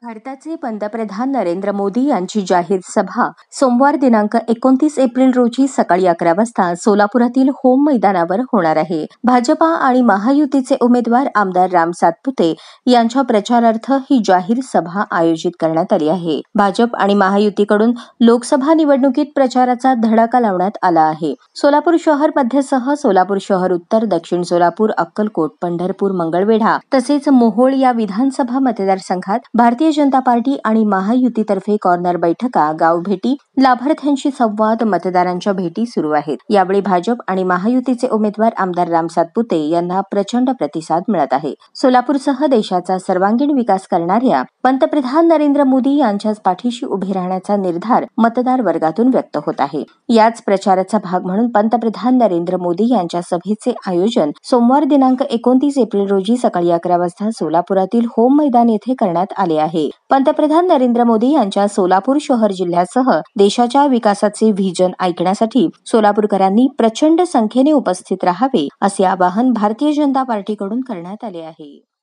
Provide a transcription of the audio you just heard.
भारताचे पंतप्रधान नरेंद्र मोदी यांची जाहीर सभा सोमवार दिनांक 29 एप्रिल रोजी सकाळी 11 वाजता सोलापुरातील होम मैदानावर होणार आहे. भाजपा आणि महायुतीचे उमेदवार आमदार राम सातपुते यांच्या प्रचारार्थ ही जाहीर सभा आयोजित करण्यात आली आहे. भाजप आणि महायुतीकडून लोकसभा निवडणुकीत प्रचाराचा धडाका लावण्यात आला आहे. सोलापूर शहर मध्यसह सोलापूर शहर उत्तर, दक्षिण सोलापूर, अक्कलकोट, पंढरपूर, मंगळवेढा तसेच मोहोळ या विधानसभा मतदारसंघात भारतीय जनता पार्टी आणि महायुतीतर्फे कॉर्नर बैठका, गाव भेटी, लाभार्थ्यांशी संवाद, मतदारांच्या भेटी सुरू आहेत. यावेळी भाजप आणि महायुतीचे उमेदवार आमदार राम सातपुते यांना प्रचंड प्रतिसाद मिळत आहे. सोलापूरसह देशाचा सर्वांगीण विकास करणाऱ्या पंतप्रधान नरेंद्र मोदी यांच्याच पाठीशी उभे राहण्याचा निर्धार मतदार वर्गातून व्यक्त होत आहे. याच प्रचाराचा भाग म्हणून पंतप्रधान नरेंद्र मोदी यांच्या सभेचे आयोजन सोमवार दिनांक 29 एप्रिल रोजी सकाळी 11 वाजता सोलापुरातील होम मैदान येथे करण्यात आले आहे. पंतप्रधान नरेंद्र मोदी यांच्या सोलापूर शहर जिल्ह्यासह देशाच्या विकासाचे व्हिजन ऐकण्यासाठी सोलापूरकरांनी प्रचंड संख्येने उपस्थित राहावे असे आवाहन भारतीय जनता पार्टीकडून करण्यात आले आहे.